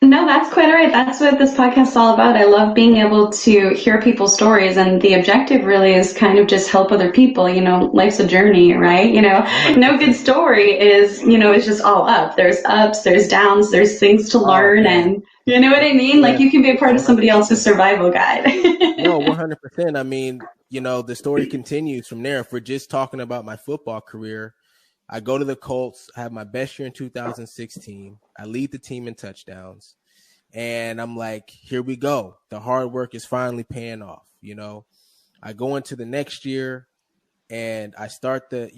No, that's quite all right. That's what this podcast is all about. I love being able to hear people's stories, and the objective really is kind of just help other people. Life's a journey, right? No good 100%. story is just all up. There's ups, there's downs, there's things to Oh learn, man. and you know what I mean? Like Yeah. you can be a part of somebody else's 100%. survival guide. No, 100%. I mean, the story continues from there. If we're just talking about my football career, I go to the Colts, I have my best year in 2016. I lead the team in touchdowns. And I'm like, here we go. The hard work is finally paying off. I go into the next year and I start the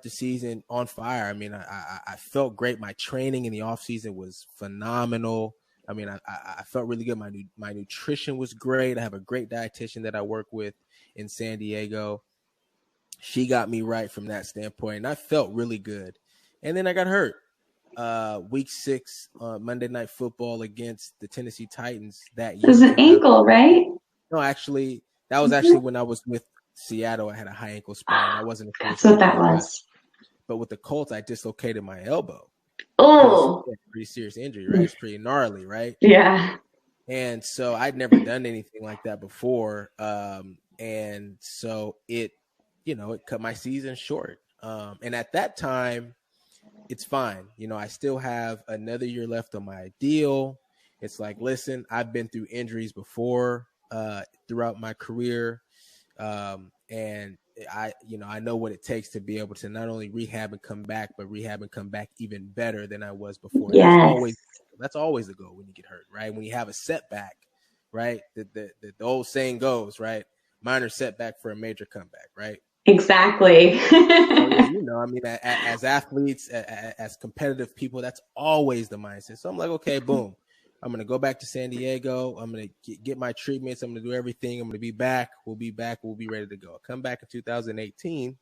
season on fire. I mean, I felt great. My training in the off season was phenomenal. I mean, I felt really good. My nutrition was great. I have a great dietitian that I work with in San Diego. She got me right from that standpoint, and I felt really good. And then I got hurt. Week 6, Monday Night Football against the Tennessee Titans that year There's in an 2000. ankle, right? No, actually, that was actually when I was with Seattle. I had a high ankle sprain. That wasn't a full That's what season that I got. was. But with the Colts, I dislocated my elbow. Oh, Pretty serious injury, right? It's pretty gnarly, right? yeah. And so I'd never done anything like that before. And so it cut my season short. And at that time, it's fine. I still have another year left on my deal. It's like, listen, I've been through injuries before throughout my career. And I know what it takes to be able to not only rehab and come back, but rehab and come back even better than I was before. And Yes. that's always the goal when you get hurt, right? When you have a setback, right? The old saying goes, right? Minor setback for a major comeback, right? Exactly. So yeah, I mean, as athletes, as competitive people, that's always the mindset. So I'm like, okay, boom, I'm gonna go back to San Diego. I'm gonna get my treatments. I'm gonna do everything. I'm gonna be back. We'll be back. We'll be ready to go. I come back in 2018,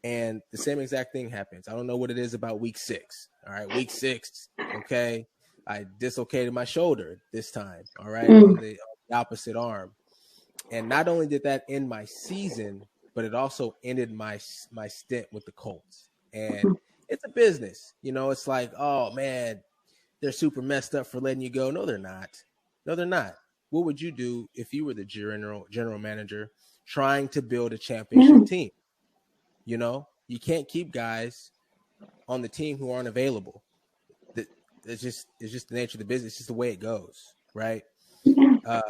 and the same exact thing happens. I don't know what it is about week 6. All right, week 6. Okay, I dislocated my shoulder this time. All right, on Mm. the opposite arm. And not only did that end my season, but it also ended my stint with the Colts. And it's a business, It's like, oh man, they're super messed up for letting you go. No, they're not. No, they're not. What would you do if you were the general manager trying to build a championship Mm. team? You can't keep guys on the team who aren't available. That it's just the nature of the business. It's just the way it goes, right? Yeah. Uh,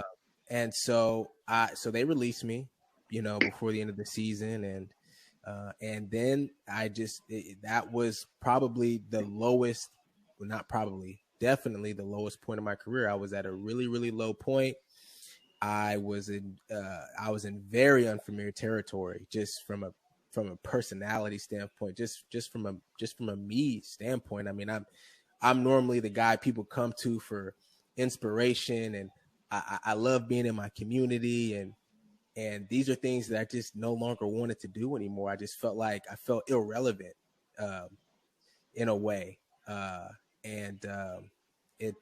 and so they released me, before the end of the season, and then that was probably the lowest, well, not probably, definitely the lowest point of my career. I was at a really, really low point. I was in very unfamiliar territory, just from a personality standpoint, just from a me standpoint. I mean, I'm normally the guy people come to for inspiration, and I love being in my community, and these are things that I just no longer wanted to do anymore. I just felt like I felt irrelevant, um, in a way, and it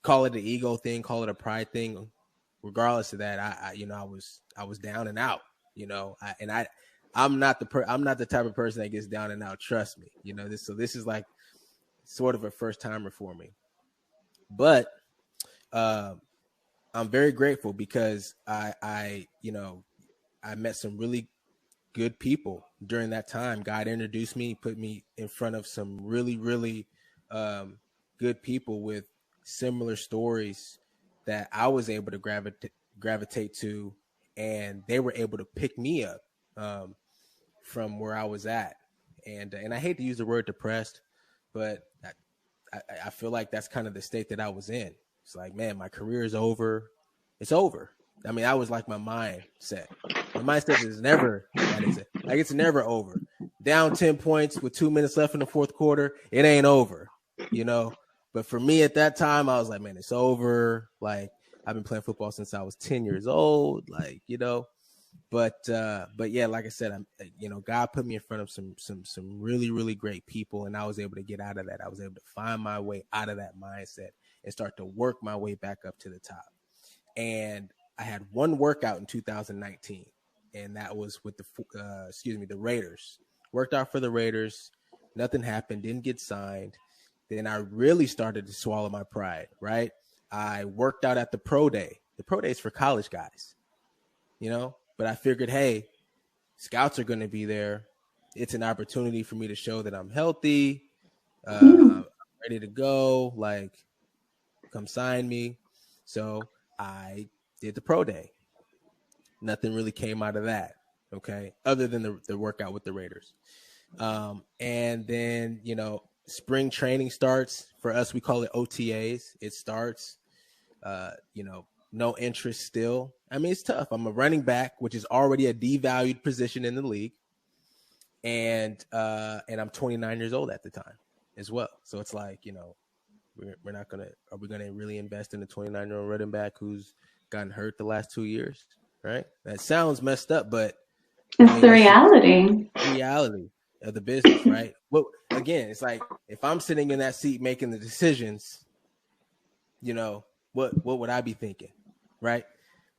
call it an ego thing, call it a pride thing. Regardless of that, I was down and out, I'm not the type of person that gets down and out. Trust me, this is like sort of a first timer for me, but um, I'm very grateful because I met some really good people during that time. God introduced me, put me in front of some really, really um, good people with similar stories that I was able to gravitate to, and they were able to pick me up um, from where I was at. And I hate to use the word depressed, but I feel like that's kind of the state that I was in. It's like, man, my career is over. It's over. I mean, that was like my mindset. My mindset is never that is it. Like it's never over. Down 10 points with 2 minutes left in the fourth quarter, it ain't over, you know. But for me at that time, I was like, man, it's over. Like I've been playing football since I was 10 years old. Like, but yeah, like I said, God put me in front of some really, really great people, and I was able to get out of that. I was able to find my way out of that mindset and start to work my way back up to the top. And I had one workout in 2019, and that was with the Raiders. Worked out for the Raiders. Nothing happened. Didn't get signed. then I really started to swallow my pride, right? I worked out at the pro day. The pro day is for college guys, but I figured, hey, scouts are going to be there. It's an opportunity for me to show that I'm healthy. I'm ready to go. Like, come sign me. So I did the pro day. Nothing really came out of that. Okay. Other than the workout with the Raiders. And then, spring training starts. For us, we call it OTAs. It starts, no interest still. I mean, it's tough. I'm a running back, which is already a devalued position in the league. And I'm 29 years old at the time as well. So it's like, we're not going to, are we going to really invest in a 29-year-old running back who's gotten hurt the last 2 years? Right. That sounds messed up, but it's the reality. Reality of the business, right? Well, again, it's like if I'm sitting in that seat making the decisions, what would I be thinking, right?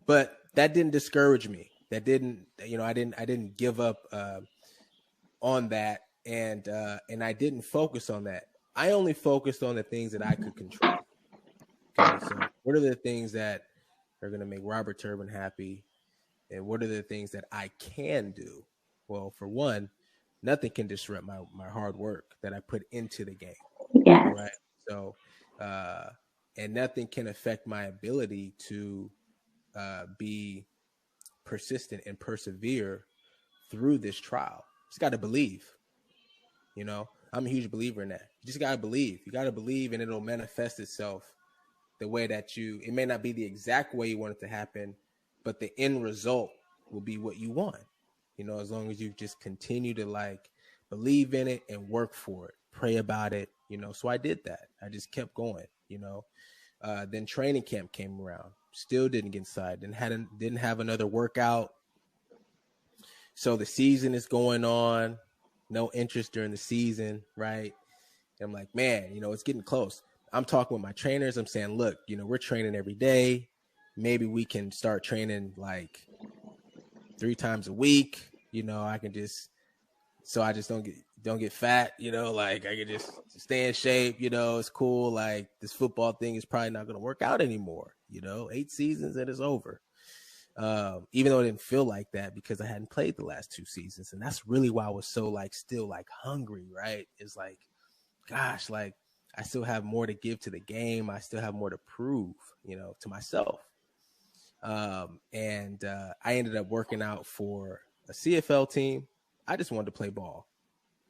But that didn't discourage me. That didn't, I didn't give up on that, and I didn't focus on that. I only focused on the things that I could control. Okay, so what are the things that are going to make Robert Turbin happy, and what are the things that I can do? Well, for one, nothing can disrupt my hard work that I put into the game. Yes. Right. So, and nothing can affect my ability to be persistent and persevere through this trial. Just got to believe. I'm a huge believer in that. You just got to believe. You got to believe, and it'll manifest itself the way that it may not be the exact way you want it to happen, but the end result will be what you want. As long as you just continue to believe in it and work for it, pray about it, so I did that. I just kept going, then training camp came around, still didn't get inside, didn't have another workout. So the season is going on, no interest during the season. Right. And I'm like, man, it's getting close. I'm talking with my trainers. I'm saying, look, we're training every day. Maybe we can start training 3 times a week. I can just, so I just don't get fat, I can just stay in shape, it's cool. Like, this football thing is probably not going to work out anymore, 8 seasons and it's over. Even though it didn't feel like that because I hadn't played the last 2 seasons. And that's really why I was so still hungry, right? It's like, gosh, I still have more to give to the game. I still have more to prove, to myself. And I ended up working out for a CFL team. I just wanted to play ball,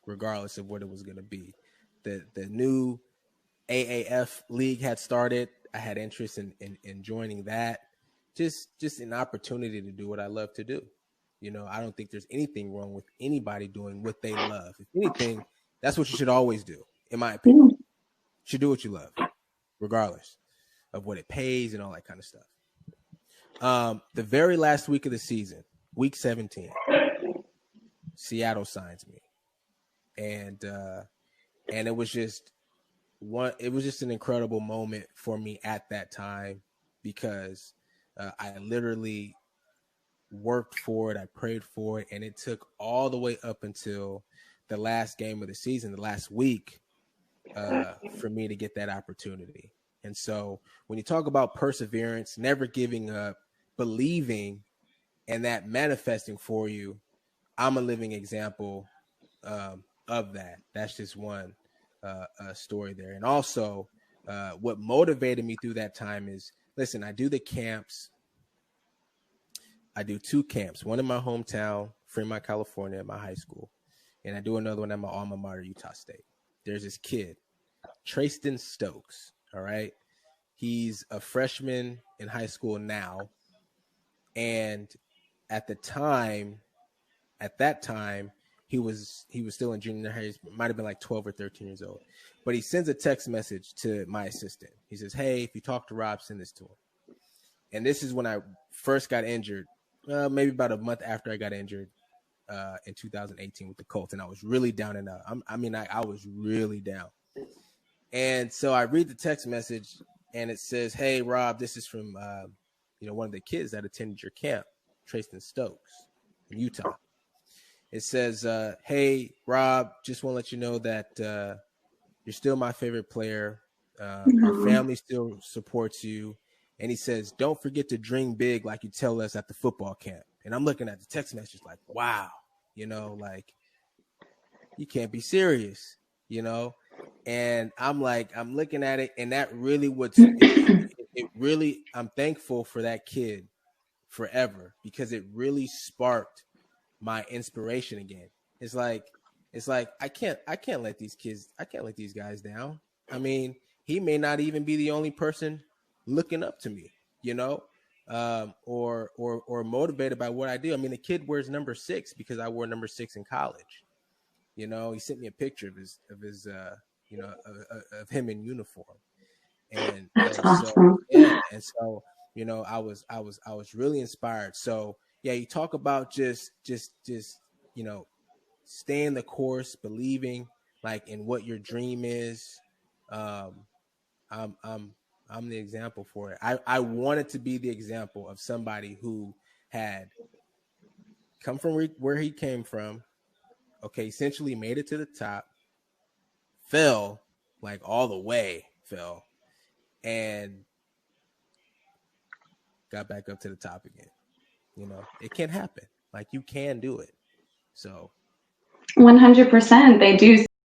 regardless of what it was going to be. The new AAF league had started. I had interest in joining that. Just an opportunity to do what I love to do. I don't think there's anything wrong with anybody doing what they love. If anything, that's what you should always do, in my opinion. You should do what you love, regardless of what it pays and all that kind of stuff. The very last week of the season, week 17, Seattle signs me. And it was just an incredible moment for me at that time, because I literally worked for it. I prayed for it. And it took all the way up until the last game of the season, the last week, for me to get that opportunity. And so when you talk about perseverance, never giving up, believing, and that manifesting for you, I'm a living example of that. That's just one story there. And also what motivated me through that time is, listen, I do the camps. I do 2 camps, one in my hometown, Fremont, California, at my high school. And I do another one at my alma mater, Utah State. There's this kid, Trayston Stokes. All right. He's a freshman in high school now. And at that time, he was still in junior high. He might have been 12 or 13 years old. But he sends a text message to my assistant. He says, hey, if you talk to Rob, send this to him. And this is when I first got injured, maybe about a month after I got injured in 2018 with the Colts. And I was really down and out. I was really down. And so I read the text message, and it says, hey, Rob, this is from one of the kids that attended your camp, Trayston Stokes in Utah. It says, hey, Rob, just want to let you know that you're still my favorite player. Your family still supports you. And he says, don't forget to dream big like you tell us at the football camp. And I'm looking at the text message like, wow, like you can't be serious, And I'm like, I'm looking at it, and that really it really, I'm thankful for that kid forever, because it really sparked my inspiration again. It's like I can't let these guys down. I mean, he may not even be the only person looking up to me, or motivated by what I do. I mean, the kid wears number 6 because I wore number 6 in college. He sent me a picture of his of him in uniform, and awesome. so I was really inspired. So yeah, you talk about just staying the course, believing like in what your dream is. I'm the example for it. I wanted to be the example of somebody who had come from where he came from. Okay, essentially made it to the top, fell like all the way, and got back up to the top again. It can happen. Like, you can do it. So 100%, they do